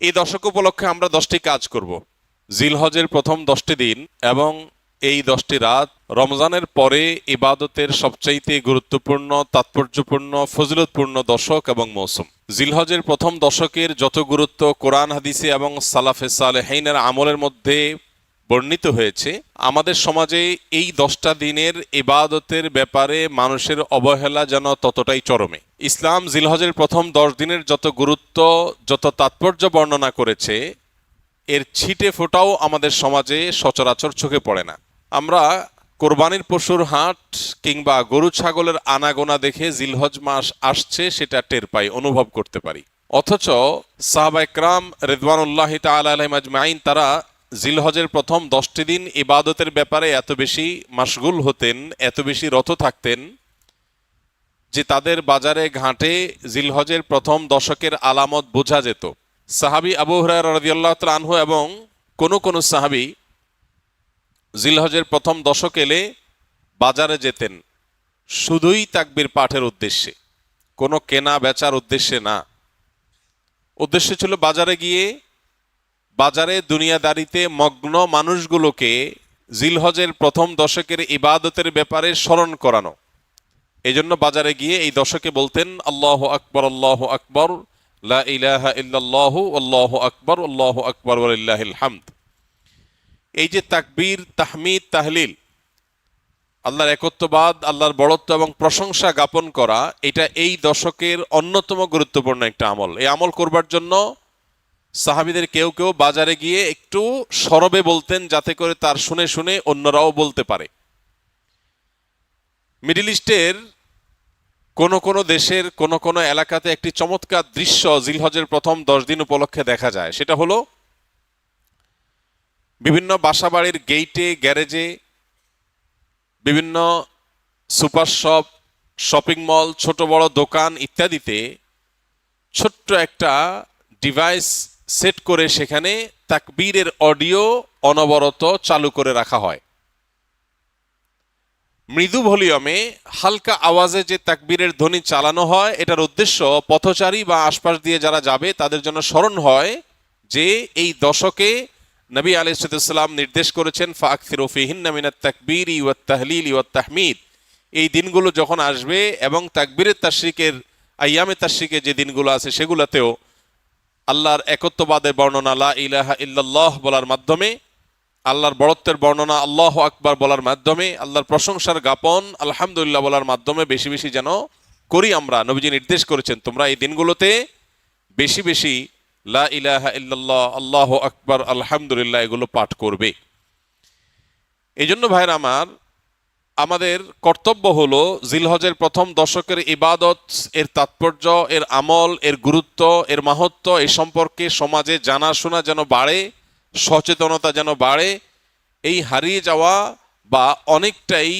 এই দশক উপলক্ষে আমরা 10টি কাজ করব। জিলহজের প্রথম 10টি দিন এবং এই 10টি রাত রমজানের পরে ইবাদতের সবচাইতে গুরুত্বপূর্ণ, তাৎপর্যপূর্ণ, ফজিলতপূর্ণ দশক এবং মৌসুম। জিলহজের প্রথম দশকের যত গুরুত্ব কোরআন হাদিসে এবং সালাফে সালেহিনের আমলের মধ্যে বর্ণিত হয়েছে, আমাদের সমাজে এই 10টা দিনের ইবাদতের ব্যাপারে মানুষের অবহেলা যেন ততটাই চরমে। ইসলাম জিলহজের প্রথম 10 দিনের যত গুরুত্ব, যত তাৎপর্য বর্ণনা করেছে, এর ছিটে ফোটাও আমাদের সমাজে সচরাচর চোখে পড়ে না। আমরা কোরবানির পশুর হাট কিংবা গরু ছাগলের আনাগোনা দেখে জিলহজ মাস আসছে সেটা টের পাই, অনুভব করতে পারি। অথচ সাহাবা ইকরাম রিদওয়ানুল্লাহি তাআলা আলাইহিম আজমাইন তারা জিলহজের প্রথম 10টি দিন ইবাদতের ব্যাপারে এত বেশি মাশগুল হতেন, এত বেশি রত থাকতেন যে তাদের বাজারে ঘাটে জিলহজের প্রথম দশকের আলামত বোঝা যেত। সাহাবী আবু হুরায়রা রাদিয়াল্লাহু তাআলা আনহু এবং কোন সাহাবী জিলহজের প্রথম দশক এলে বাজারে যেতেন শুধুই তাকবীর পাঠের উদ্দেশ্যে, কোনো কেনা বেচার উদ্দেশ্যে না। উদ্দেশ্য ছিল বাজারে গিয়ে বাজারে দুনিয়াদারিতে মগ্ন মানুষগুলোকে জিলহজের প্রথম দশকের ইবাদতের ব্যাপারে স্মরণ করানো। এই জন্য বাজারে গিয়ে এই দশকে বলতেন আল্লাহু আকবার, আল্লাহু আকবার, লা ইলাহা ইল্লাল্লাহু, আল্লাহু আকবার, আল্লাহু আকবার ওয়া লিল্লাহিল হামদ। এই যে তাকবীর, তাহমিদ, তাহলিল, আল্লাহর একত্ববাদ, আল্লাহর বড়ত্ব এবং প্রশংসা জ্ঞাপন করা, এটা এই দশকের অন্যতম গুরুত্বপূর্ণ একটা আমল। এই আমল করবার জন্য সাহাবীদের কেউ কেউ বাজারে গিয়ে একটু সরবে বলতেন, যাতে করে তার শুনে শুনে অন্যরাও বলতে পারে। মিডল ইস্টের কোন দেশের কোন এলাকাতে একটি চমৎকার দৃশ্য জিলহজের প্রথম 10 দিন উপলক্ষে দেখা যায়। সেটা হলো বিভিন্ন বাসাবাড়ির গেইটে, গ্যারেজে, বিভিন্ন সুপার শপ, শপিং মল, ছোট বড় দোকান ইত্যাদিতে ছোট্ট একটা ডিভাইস সেট করে সেখানে তাকবীরের অডিও অনবরত চালু করে রাখা হয়। মৃদু ভলিউমে হালকা আওয়াজে যে তাকবীরের ধ্বনি চালানো হয়, এটার উদ্দেশ্য পথচারী বা আশপাশ দিয়ে যারা যাবে তাদের জন্য স্মরণ হয় যে এই দশকে নবী আলাইহিস সালাম নির্দেশ করেছেন ফাকসিরু ফিহিন্না মিনাত তাকবীরি ওয়াত তাহলিলি ওয়াত তাহমিদ। এই দিনগুলো যখন আসবে এবং তাকবীরের তাশরিকের, আইয়ামে তাশরিকে যে দিনগুলো আছে সেগুলোতেও আল্লাহর একত্ববাদের বর্ণনা লা ইলাহা ইল্লাল্লাহ বলার মাধ্যমে, আল্লাহর বড়ত্বের বর্ণনা আল্লাহু আকবার বলার মাধ্যমে, আল্লাহর প্রশংসার জ্ঞাপন আলহামদুলিল্লাহ বলার মাধ্যমে বেশি বেশি যেন করি আমরা। নবীজি নির্দেশ করেছেন তোমরা এই দিনগুলোতে বেশি বেশি লা ইলাহা ইল্লাল্লাহ, আল্লাহু আকবার, আলহামদুলিল্লাহ এগুলো পাঠ করবে। এই জন্য ভাইরা আমার, আমাদের কর্তব্য হলো জিলহজের প্রথম দশকের ইবাদত, এর তাৎপর্য, এর আমল, এর গুরুত্ব, এর মাহাত্ম্য এই সম্পর্কে সমাজে জানাশোনা যেন বাড়ে, সচেতনতা যেন বাড়ে। এই হারিয়ে যাওয়া বা অনেকটাই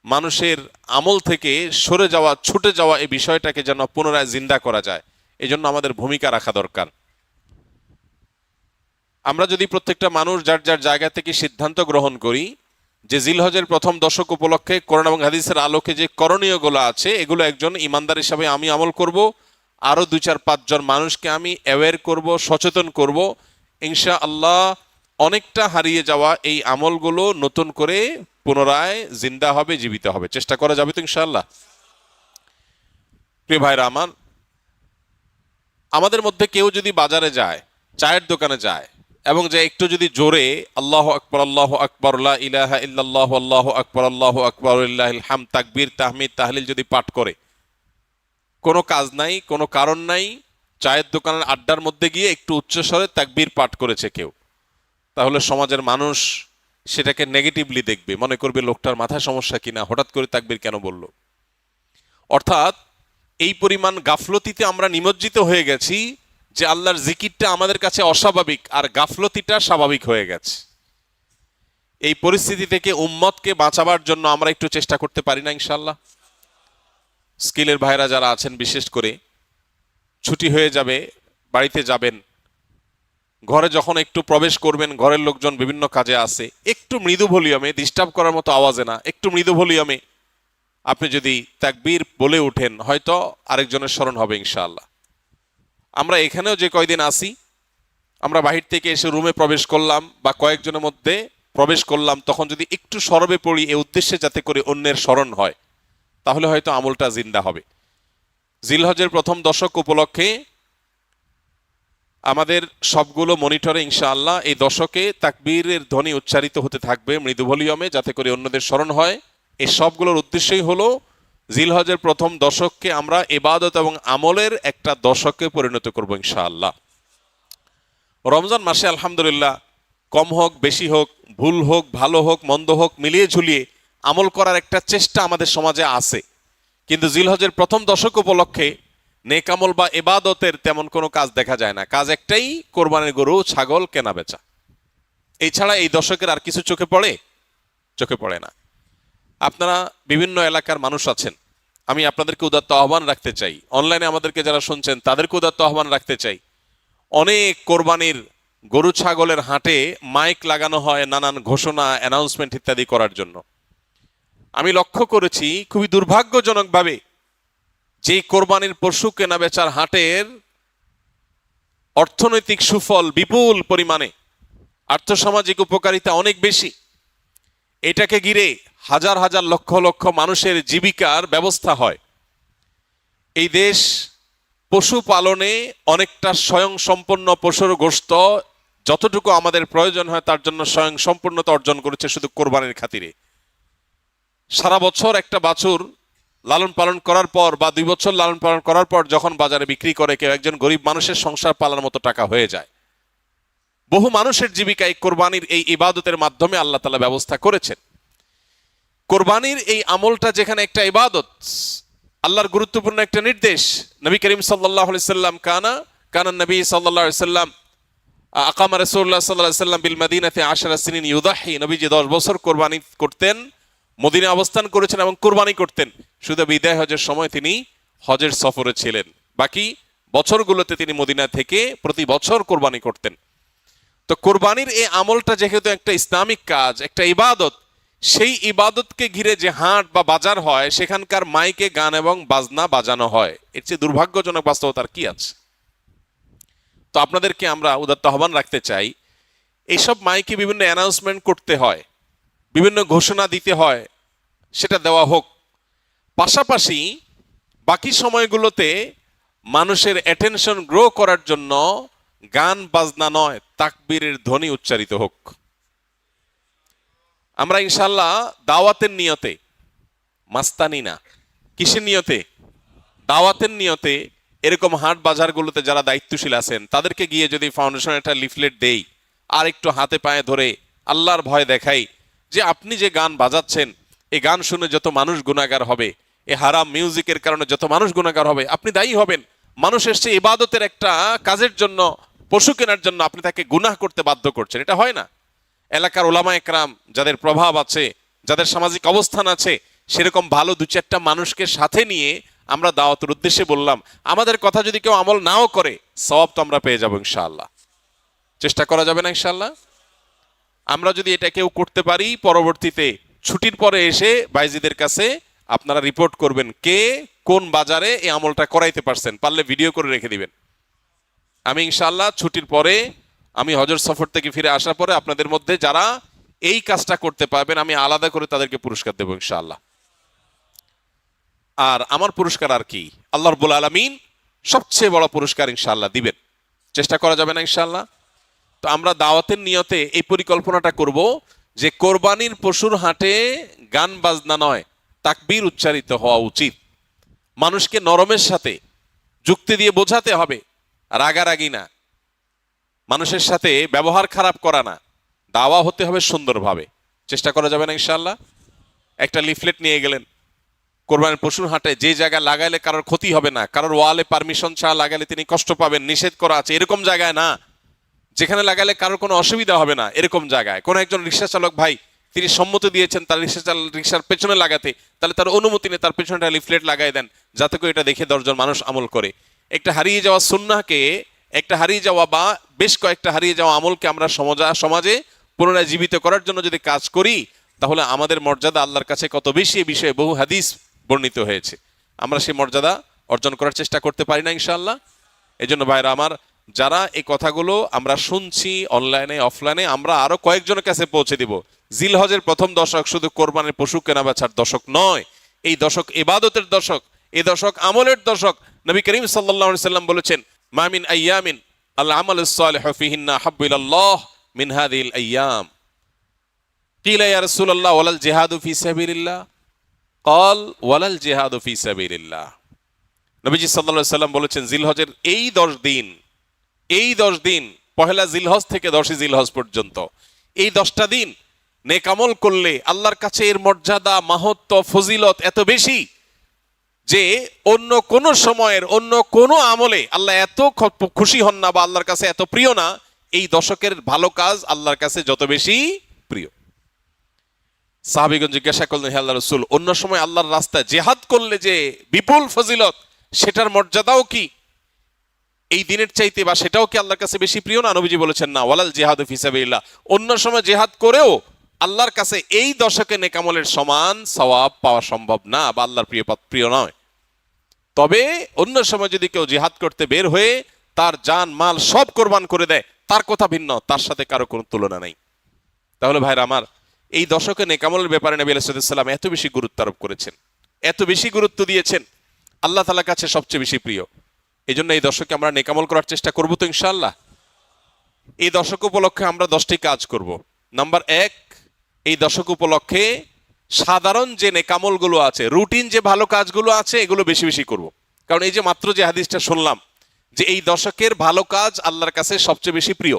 মানুষের আমল থেকে সরে যাওয়া, ছুটে যাওয়া এই বিষয়টাকে যেন পুনরায় জিন্দা করা যায়, এই জন্য আমাদের ভূমিকা রাখা দরকার। আমরা যদি প্রত্যেকটা মানুষ যার যার জায়গা থেকে সিদ্ধান্ত গ্রহণ করি যে জিলহজের প্রথম দশক উপলক্ষে কোরআন এবং হাদিসের আলোকে যে করণীয়গুলো আছে এগুলো একজন ইমানদার হিসাবে আমি আমল করব, আরো 2-4-5 জন মানুষকে আমি অ্যাওয়্যার করব, সচেতন করব, ইনশাআল্লাহ অনেকটা হারিয়ে যাওয়া এই আমলগুলো নতুন করে পুনরায় জিন্দা হবে, জীবিত হবে। চেষ্টা করা যাবে তো ইনশাআল্লাহ? প্রিয় ভাইরা আমার, আমাদের মধ্যে কেউ যদি বাজারে যায়, চায়ের দোকানে যায়, এবং যে একটু যদি জোরে আল্লাহু আকবার লা ইলাহা ইল্লাল্লাহু আল্লাহু আকবার লিল্লাহিল হামদ তাকবীর তাহমিদ তাহলিল যদি পাঠ করে, কোনো কাজ নাই, কোনো কারণ নাই, চায়ের দোকানের আড্ডার মধ্যে গিয়ে একটু উচ্চস্বরে তাকবীর পাঠ করেছে কেউ, তাহলে সমাজের মানুষ সেটাকে নেগেটিভলি দেখবে, মনে করবে লোকটার মাথায় সমস্যা কিনা, হঠাৎ করে তাকবীর কেন বলল। অর্থাৎ এই পরিমাণ গাফলতিতে আমরা নিমজ্জিত হয়ে গেছি যে আল্লাহর জিকিরটা আমাদের কাছে অস্বাভাবিক আর গাফলতিটা স্বাভাবিক হয়ে গেছে। এই পরিস্থিতি থেকে উম্মতকে বাঁচাবার জন্য আমরা একটু চেষ্টা করতে পারি না ইনশাআল্লাহ? স্কিলের ভাইরা যারা আছেন, বিশেষ করে ছুটি হয়ে যাবে, বাড়িতে যাবেন, ঘরে যখন একটু প্রবেশ করবেন, ঘরের লোকজন বিভিন্ন কাজে আছে, একটু মৃদু ভলিউমে, ডিস্টার্ব করার মতো আওয়াজে না, একটু মৃদু ভলিউমে আপনি যদি তাকবীর বলে ওঠেন, হয়তো আরেকজনের স্মরণ হবে ইনশাআল্লাহ। আমরা এখানেও যে কয়দিন আসি, আমরা বাহির থেকে এসে রুমে প্রবেশ করলাম বা কয়েকজনের মধ্যে প্রবেশ করলাম, তখন যদি একটু সরবে পড়ি এই উদ্দেশ্যে যাতে করে অন্যের স্মরণ হয়, তাহলে হয়তো আমলটা জিন্দা হবে। জিলহজের প্রথম দশক উপলক্ষে আমাদের সবগুলো মনিটরে ইনশাআল্লাহ এই দশকে তাকবীরের ধ্বনি উচ্চারিত হতে থাকবে মৃদু ভলিউমে, যাতে করে অন্যদের স্মরণ হয়। এই সবগুলোর উদ্দেশ্যই হলো জিলহজের প্রথম দশককে আমরা ইবাদত এবং আমলের একটা দশকে পরিণত করব ইনশাআল্লাহ। রমজান মাসে আলহামদুলিল্লাহ কম হোক বেশি হোক, ভুল হোক ভালো হোক মন্দ হোক, মিলিয়ে ঝুলিয়ে আমল করার একটা চেষ্টা আমাদের সমাজে আছে, কিন্তু জিলহজের প্রথম দশক উপলক্ষে নেক আমল বা ইবাদতের তেমন কোনো কাজ দেখা যায় না। কাজ একটাই, কোরবানির গরু ছাগল কেনা বেচা। এছাড়া এই দশকের আর কিছু চোখে পড়ে? চোখে পড়ে না। আপনারা বিভিন্ন এলাকার মানুষ আছেন, আমি আপনাদেরকে উদাত্ত আহ্বান রাখতে চাই, অনলাইনে আমাদেরকে যারা শুনছেন তাদেরকে উদাত্ত আহ্বান রাখতে চাই। অনেক কোরবানির গরু ছাগলের হাটে মাইক লাগানো হয় নানান ঘোষণা, অ্যানাউন্সমেন্ট ইত্যাদি করার জন্য। আমি লক্ষ্য করেছি খুবই দুর্ভাগ্যজনকভাবে যে কোরবানির পশু কেনা বেচার হাটের অর্থনৈতিক সুফল বিপুল পরিমাণে, আর্থসামাজিক উপকারিতা অনেক বেশি, এটাকে ঘিরে হাজার হাজার লক্ষ লক্ষ মানুষের জীবিকার ব্যবস্থা হয়। এই দেশ পশু পালনে অনেকটা স্বয়ংসম্পূর্ণ, পশুর গোশত যতটুকু আমাদের প্রয়োজন হয় তার জন্য স্বয়ংসম্পূর্ণতা অর্জন করেছে শুধু কোরবানির খাতিরে। সারা বছর একটা বাছুর লালন পালন করার পর বা 2 বছর লালন পালন করার পর যখন বাজারে বিক্রি করে, কেউ একজন গরিব মানুষের সংসার পালার মতো টাকা হয়ে যায়। বহু মানুষের জীবিকা এই কোরবানির এই ইবাদতের মাধ্যমে আল্লাহ তাআলা ব্যবস্থা করেছেন। কোরবানির এই আমলটা যেখানে একটা ইবাদত, আল্লাহর গুরুত্বপূর্ণ একটা নির্দেশ। নবী করিম সাল্লাল্লাহু আলাইহি সাল্লাম কানা নবী সাল্লাল্লাহু আলাইহি সাল্লাম আকামা রাসূলুল্লাহ সাল্লাল্লাহু আলাইহি সাল্লাম বিল মদিনাতে 10 সিনিন ইউদাহি, নবীজি 10 বছর কোরবানি করতেন, মদিনা অবস্থান করেছেন এবং কোরবানি করতেন। শুধু বিদায় হজের সময় তিনি হজের সফরে ছিলেন, বাকি বছরগুলোতে তিনি মদিনা থেকে প্রতি বছর কোরবানি করতেন। তো কোরবানির এই আমলটা যেহেতু একটা ইসলামিক কাজ, একটা ইবাদত, সেই ইবাদতকে ঘিরে যে হাট বা বাজার হয় সেখানকার মাইকে গান এবং বাজনা বাজানো হয়, এর চেয়ে দুর্ভাগ্যজনক বাস্তবতার কি আছে? তো আপনাদেরকে আমরা উদাত্ত আহ্বান রাখতে চাই, এইসব মাইকে বিভিন্ন অ্যানাউন্সমেন্ট করতে হয়, বিভিন্ন ঘোষণা দিতে হয়, সেটা দেওয়া হোক। পাশাপাশি বাকি সময়গুলোতে মানুষের অ্যাটেনশন গ্রো করার জন্য গান বাজনা নয়, তাকবীরের ধ্বনি উচ্চারিত হোক। আমরা ইনশাল্লাহ দাওয়াতের নিয়তে, মাস্তানি না, কিসের নিয়তে? দাওয়াতের নিয়তে এরকম হাট বাজারগুলোতে যারা দায়িত্বশীল আছেন তাদেরকে গিয়ে যদি ফাউন্ডেশন একটা লিফলেট দেই আর একটু হাতে পায়ে ধরে আল্লাহর ভয় দেখাই যে আপনি যে গান বাজাচ্ছেন, এই গান শুনে যত মানুষ গুনাহগার হবে, এই হারাম মিউজিকের কারণে যত মানুষ গুনাহগার হবে, আপনি দায়ী হবেন। মানুষ এসছে ইবাদতের একটা কাজের জন্য, পশু কেনার জন্য, আপনি তাকে গুনাহ করতে বাধ্য করছেন, এটা হয় না। এলাকার ওলামা একরাম যাদের প্রভাব আছে, যাদের সামাজিক অবস্থান আছে, সেরকম ভালো 2-4টা মানুষকে সাথে নিয়ে আমরা দাওয়াতের উদ্দেশ্যে বললাম। আমাদের কথা যদি কেউ আমল নাও করে, সওয়াব তো আমরা পেয়ে যাবো ইনশাআল্লাহ। চেষ্টা করা যাবে না ইনশাআল্লাহ? আমরা যদি এটা কেউ করতে পারি, পরবর্তীতে ছুটির পরে এসে ভাইজিদের কাছে আপনারা রিপোর্ট করবেন কে কোন বাজারে এই আমলটা করাইতে পারছেন, পারলে ভিডিও করে রেখে দিবেন। আমি ইনশাআল্লাহ ছুটির পরে, আমি হজর সফর থেকে ফিরে আসার পরে আপনাদের মধ্যে যারা এই কাজটা করতে পারবেন আমি আলাদা করে তাদেরকে পুরস্কার দেবো ইনশাআল্লাহ। আর আমার পুরস্কার আর কি, আল্লাহ রাব্বুল আলামিন সবচেয়ে বড় পুরস্কার ইনশাআল্লাহ দিবেন। চেষ্টা করা যাবে না ইনশাআল্লাহ? তো আমরা দাওয়াতের নিয়তে এই পরিকল্পনাটা করব যে কোরবানির পশুর হাটে গান বাজনা নয়, তাকবীর উচ্চারিত হওয়া উচিত। মানুষকে নরমের সাথে যুক্তি দিয়ে বোঝাতে হবে, রাগারাগি না, মানুষের সাথে ব্যবহার খারাপ করা না, দাওয়া হতে হবে সুন্দরভাবে। চেষ্টা করা যাবে না ইনশাআল্লাহ? একটা লিফলেট নিয়ে গেলেন কোরবানির পশুর হাটে, যে জায়গায় লাগাইলে কারোর ক্ষতি হবে না, কারোর ওয়ালে পারমিশন ছাড়া লাগালে তিনি কষ্ট পাবেন, নিষেধ করা আছে, এরকম জায়গায় না। যেখানে লাগালে কারোর কোনো অসুবিধা হবে না এরকম জায়গায়। কোন একজন রিক্সা চালক ভাই তিনি সম্মতি দিয়েছেন তার রিক্সার পেছনে লাগাতে, তাহলে তার অনুমতি নেই, তার পেছনে লিফলেট লাগাই দেন, যাতে করে এটা দেখে 10 জন মানুষ আমল করে। একটা হারিয়ে যাওয়া সুন্নাহকে, একটা হারিয়ে যাওয়া বা বেশ কয়েকটা হারিয়ে যাওয়া আমলকে আমরা সমাজে পুনরায় জীবিত করার জন্য যদি কাজ করি, তাহলে আমাদের মর্যাদা আল্লাহর কাছে কত বেশি, এই বিষয়ে বহু হাদিস বর্ণিত হয়েছে। আমরা সেই মর্যাদা অর্জন করার চেষ্টা করতে পারি না ইনশাআল্লাহ? এই জন্য ভাইরা আমার, যারা এই কথাগুলো আমরা শুনছি অনলাইনে অফলাইনে, আমরা আরো কয়েকজনের কাছে পৌঁছে দিব। জিলহজের প্রথম দশক শুধু কোরবানির পশু কেনা বেচার দশক নয়, এই দশক ইবাদতের দশক, এই দশক আমলের দশক। নবী করিম সাল্লাল্লাহু আলাইহি সাল্লাম বলেছেন, মা মিন আইয়ামিন আল আমালুস সালিহু ফিহিন্না আহাব্বু ইলাল্লাহ মিন হাযিহিল আইয়াম। কিলা ইয়া রাসূলুল্লাহ ওয়ালাল জিহাদু ফি সাবিলিল্লাহ? ক্বাল ওয়ালাল জিহাদু ফি সাবিলিল্লাহ। নবীজি সাল্লাল্লাহু আলাইহি সাল্লাম বলেছেন, জিলহজের এই 10 দিন, পহেলা জিলহজ থেকে 10 জিলহজ পর্যন্ত, এই 10টা দিন নেক আমল করলে আল্লাহর কাছে এর মর্যাদা, মাহাত্ম্য, ফজিলত এত বেশি যে অন্য কোন সময়ের অন্য কোন আমলে আল্লাহ এত খুশি হন না বা আল্লাহর কাছে এত প্রিয় না। এই দশকের ভালো কাজ আল্লাহর কাছে যত বেশি প্রিয়। সাহাবীগণ জিজ্ঞাসা করলেন, হে আল্লাহর রাসূল, অন্য সময় আল্লাহর রাস্তায় জিহাদ করলে যে বিপুল ফজিলত, সেটার মর্যাদাও কি এই দিনের চাইতে বা সেটাও কি আল্লাহর কাছে বেশি প্রিয় না? নবীজি বলেছেন, না, ওয়ালাল জিহাদু ফি সাবিলিল্লাহ। অন্য সময় জিহাদ করেও আল্লাহর কাছে এই দশকে নেক আমলের সমান সওয়াব পাওয়া সম্ভব না বা আল্লাহর প্রিয় নয়। তবে অন্য সময় যদি কেউ জিহাদ করতে বের হয়ে তার জান মাল সব কোরবান করে দেয়, তার কথা ভিন্ন, তার সাথে কারো কোনো তুলনা নেই। তাহলে ভাইরা আমার, এই দশকে নেক আমলের ব্যাপারে নবী আলাইহিস সালাম এত বেশি গুরুত্ব আরোপ করেছেন, এত বেশি গুরুত্ব দিয়েছেন, আল্লাহ তাআলার কাছে সবচেয়ে বেশি প্রিয়। এই জন্য এই দশকে আমরা নেক আমল করার চেষ্টা করবো তো ইনশাআল্লাহ? এই দশক উপলক্ষে আমরা 10টি কাজ করব। নাম্বার 1, এই দশক উপলক্ষে সাধারণ যে নেক আমলগুলো আছে, রুটিন যে ভালো কাজগুলো আছে, এগুলো বেশি বেশি করব। কারণ এই যে মাত্র যে হাদিসটা শুনলাম যে এই দশকের ভালো কাজ আল্লাহর কাছে সবচেয়ে বেশি প্রিয়,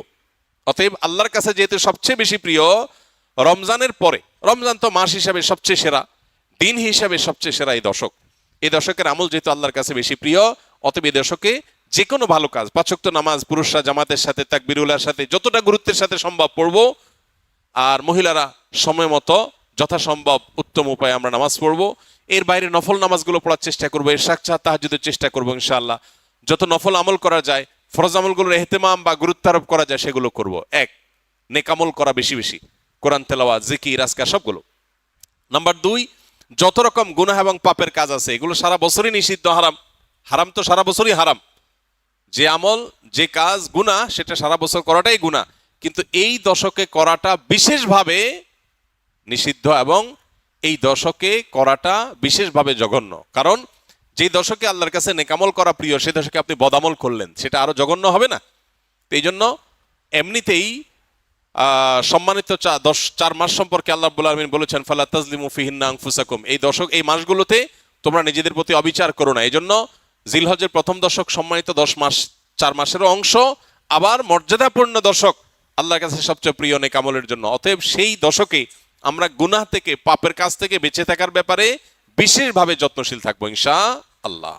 অতএব আল্লাহর কাছে যেহেতু সবচেয়ে বেশি প্রিয়, রমজানের পরে, রমজান তো মাস হিসাবে সবচেয়ে সেরা, দিন হিসাবে সবচেয়ে সেরা এই দশক, এই দশকের আমল যেহেতু আল্লাহর কাছে বেশি প্রিয়, অতএব এই দশকে যে কোনো ভালো কাজ, 5 ওয়াক্ত নামাজ পুরুষরা জামাতের সাথে তাকবীরুল্লাহর সাথে যতটা গুরুত্বের সাথে সম্ভব পড়বো, আর মহিলারা সময় মতো যথাসম্ভব উত্তম উপায়ে আমরা নামাজ পড়বো। এর বাইরে নফল নামাজগুলো পড়ার চেষ্টা করবো, ইশরাক তাহাজ্জুদের চেষ্টা করবো ইনশাআল্লাহ। যত নফল আমল করা যায়, ফরজ আমলগুলোর ইহতিমাম বা গুরুত্ব আরোপ করা যায় সেগুলো করব। 1, নেক আমল করা বেশি বেশি, কোরআন তেলাওয়াত, জিকির, আজকার সবগুলো। নাম্বার 2, যত রকম গুনাহ এবং পাপের কাজ আছে এগুলো সারা বছরই নিষিদ্ধ, হারাম। হারাম তো সারা বছরই হারাম। যে আমল, যে কাজ গুনাহ, সেটা সারা বছর করাটাই গুনাহ, কিন্তু এই দশকে করাটা বিশেষভাবে নিষিদ্ধ এবং এই দশকে করাটা বিশেষভাবে জঘন্য। কারণ যে দশকে আল্লাহর কাছে নেকামল করা প্রিয়, সে দশকে আপনি বদামল করলেন, সেটা আরো জঘন্য হবে না? এই জন্য এমনিতেই সম্মানিত 4 মাস সম্পর্কে আল্লাহ রাব্বুল আলামিন বলেছেন, ফালা তাজলিমু ফিহিন্না আনফুসাকুম, এই দশক, এই মাসগুলোতে তোমরা নিজেদের প্রতি অবিচার করো না। এই জন্য জিলহজের প্রথম দশক সম্মানিত 10 মাস, 4 মাসেরও অংশ, আবার মর্যাদাপূর্ণ দশক, আল্লাহর কাছে সবচেয়ে প্রিয় নেক আমলের জন্য। অতএব সেই দশকে আমরা গুনাহ থেকে, পাপের কাজ থেকে বেঁচে থাকার ব্যাপারে বিশেষভাবে যত্নশীল থাকবো ইনশাআল্লাহ।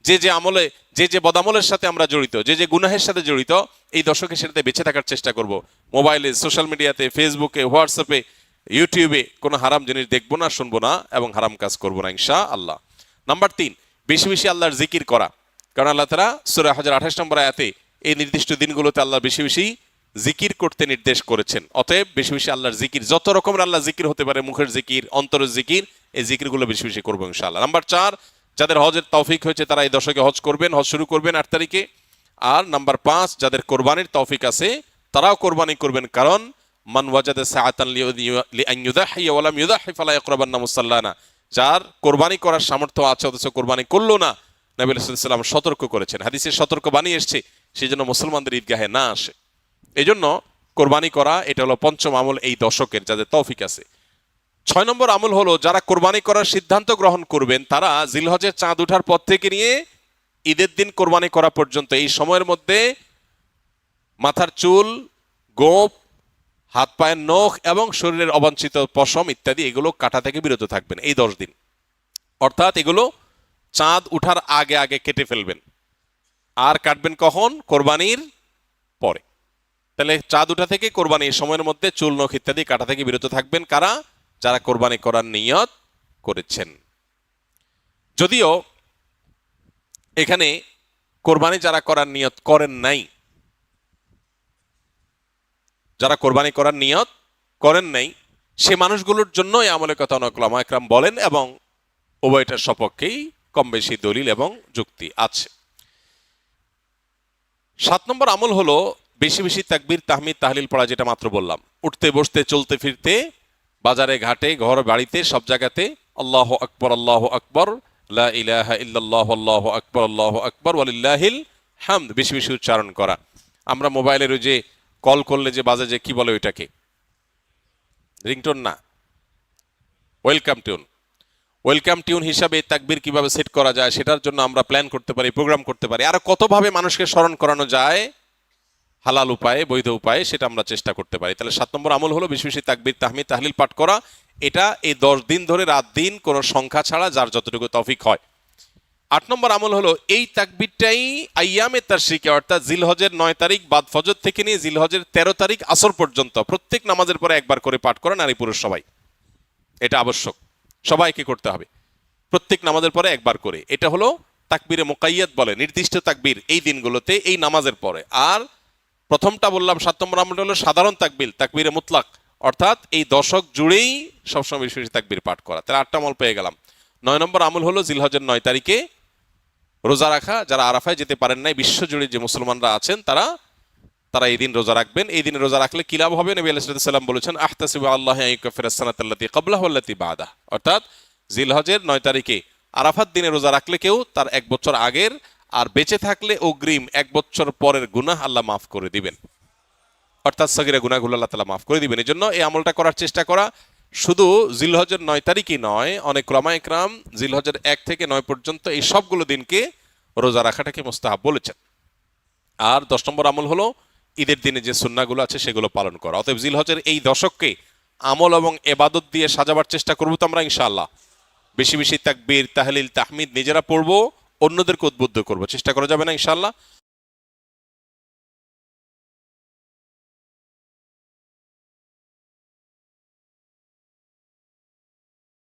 যে আমলে, যে বদামলের সাথে আমরা জড়িত, যে গুনাহের সাথে জড়িত, এই দশকে সেটাতে বেঁচে থাকার চেষ্টা করব। মোবাইলে, সোশ্যাল মিডিয়াতে, ফেসবুকে, হোয়াটসঅ্যাপে, ইউটিউবে কোনো হারাম জিনিস দেখবো না, শুনবো না এবং হারাম কাজ করবো না ইনশাআল্লাহ। নাম্বার 3, বেশি বেশি আল্লাহর জিকির করা। কারণ আল্লাহ তাআলা সূরা হজের 28 নম্বর আয়াতে এই নির্দিষ্ট দিনগুলোতে আল্লাহ বেশি বেশি জিকির করতে নির্দেশ করেছেন। অতএব বেশি বেশি আল্লাহর জিকির, যত রকমের আল্লাহ জিকির হতে পারে, মুখের জিকির, অন্তরের জিকির, এই জিকিরগুলো বেশি বেশি করবো ইনশাআল্লাহ। নাম্বার 4, যাদের হজের তৌফিক হয়েছে তারা এই দশকে হজ করবেন, হজ শুরু করবেন 8 তারিখে। আর নাম্বার 5, যাদের কোরবানির তৌফিক আছে তারাও কোরবানি করবেন, কারণ মান ওয়াজাদা সাআতান লিআন ইউযাহি ওয়া লাম ইউযাহি ফালা ইয়াকরাবান্না মুসাল্লানা, যার কোরবানি করার সামর্থ্য আছে অথচ কোরবানি করলো না, নবী সাল্লাল্লাহু আলাইহি ওয়াসাল্লাম সতর্ক করেছেন, হাদিসে সতর্ক বাণী এসেছে, সেই জন্য মুসলমানদের ঈদগাহে না আসে। এই জন্য কোরবানি করা, এটা হলো পঞ্চম আমল এই দশকের, যাদের তৌফিক আছে। 6 নম্বর আমল হলো যারা কোরবানি করার সিদ্ধান্ত গ্রহণ করবেন তারা জিলহজের চাঁদ ওঠার পর থেকে নিয়ে ঈদের দিন কোরবানি করা পর্যন্ত এই সময়ের মধ্যে মাথার চুল, গোঁফ, হাত পায়ের নখ এবং শরীরের অবাঞ্ছিত পশম ইত্যাদি এগুলো কাটা থেকে বিরত থাকবেন এই 10 দিন। অর্থাৎ এগুলো চাঁদ উঠার আগে আগে কেটে ফেলবেন। আর কাটবেন কখন? কোরবানির পরে। তাহলে চাঁদ উঠা থেকে কোরবানি এই সময়ের মধ্যে চুল, নখ ইত্যাদি কাটা থেকে বিরত থাকবেন কারা? যারা কোরবানি করার নিয়ত করেছেন। যদিও এখানে কোরবানি যারা করার নিয়ত করেন নাই, যারা কোরবানি করার নিয়ত করেন নাই সে মানুষগুলোর জন্য এই আমলের কথা অনেক উলামা একরাম বলেন এবং উভয়টার সপক্ষেই কম বেশি দলিল এবং যুক্তি আছে। 7 নম্বর আমল হলো বেশি বেশি তাকবীর, তাহমিদ, তাহলিল পড়া, যেটা মাত্র বললাম। উঠতে বসতে চলতে ফিরতে বাজারে ঘাটে ঘর বাড়িতে সব জায়গাতে আল্লাহু আকবার, আল্লাহু আকবার, লা ইলাহা ইল্লাল্লাহু, আল্লাহু আকবার, আল্লাহু আকবার, ওয়ালিল্লাহিল হামদ বেশি বেশি উচ্চারণ করা। আমরা মোবাইলের ওই যে কল করলে যে বাজে, যে কি বলে ওইটাকে, রিংটোন না, ওয়েলকাম টিউন। ওয়েলকাম টিউন হিসাবে তাকবীর কিভাবে সেট করা যায় সেটার জন্য আমরা প্ল্যান করতে পারি, প্রোগ্রাম করতে পারি। আর কতভাবে মানুষকে স্মরণ করানো যায় হালাল উপায়ে, বৈধ উপায়ে, সেটা আমরা চেষ্টা করতে পারি। তাহলে 7 নম্বর আমল হলো বেশি বেশি তাকবীর, তাহমিদ, তাহলিল পাঠ করা। এটা এই 10 দিন ধরে রাত দিন কোনো সংখ্যা ছাড়া যার যতটুকু তৌফিক হয়। 8 নম্বর আমল হলো এই তাকবীরটাই আইয়ামে তাশরিকে অর্থাৎ জিলহজের 9 তারিখ বাদ ফজর থেকে নিয়ে জিলহজের 13 তারিখ আসর পর্যন্ত প্রত্যেক নামাজের পরে একবার করে পাঠ করা, নারী পুরুষ সবাই। এটা আবশ্যক, সবাইকে করতে হবে প্রত্যেক নামাজের পরে একবার করে। এটা হলো তাকবীরে মুকাইয়াদ বলে, নির্দিষ্ট তাকবীর এই দিনগুলোতে এই নামাজের পরে। আর প্রথমটা বললাম 7 নম্বর আমল হলো সাধারণ তাকবীর, তাকবীরে মুতলাক, অর্থাৎ এই দশক জুড়েই সবসময় বেশি বেশি তাকবীর পাঠ করা। তাহলে 8টা আমল পেয়ে গেলাম। 9 নম্বর আমল হলো জিলহজের 9 তারিখে রোজা রাখা। যারা আরাফায় যেতে পারেন নাই, বিশ্বজুড়ে যে মুসলমানরা আছেন তারা এই দিন রোজা রাখবেন। এই দিনে রোজা রাখলে কি লাভ হবে? নবী আলাইহিস সালাম বলেছেন, আহতাসিবু আল্লাহ আইয়ুকাফিরাস সানাতাল্লাতী ক্বাবলাহু ওয়াল্লাতী বা'দাহ। অর্থাৎ জিলহজের 9 তারিখে আরাফাত দিনে রোজা রাখলে কেউ তার 1 বছর আগের আর বেঁচে থাকলে অগ্রিম 1 বছর পরের গুনাহ আল্লাহ মাফ করে দিবেন। অর্থাৎ সগীরা গুনাহগুলো আল্লাহ তাআলা মাফ করে দিবেন। এজন্য এই আমলটা করার চেষ্টা করা। শুধু জিলহজের 9 তারিখই নয়, অনেক উলামা ইকরাম জিলহজের 1 থেকে 9 পর্যন্ত এই সবগুলো দিনকে রোজা রাখাটাকে মুস্তাহাব বলেছেন। আর 10 নম্বর আমল হলো ঈদের দিনে যে সুন্নাহগুলো আছে সেগুলো পালন করা। অতএব জিলহজের এই দশককে আমল এবং ইবাদত দিয়ে সাজাবার চেষ্টা করব তো আমরা ইনশাআল্লাহ। বেশি বেশি তাকবীর, তাহলিল, তাহমিদ নিজেরা পড়বো, অন্যদেরকে উদ্বুদ্ধ করব, চেষ্টা করা যাবে না ইনশাআল্লাহ।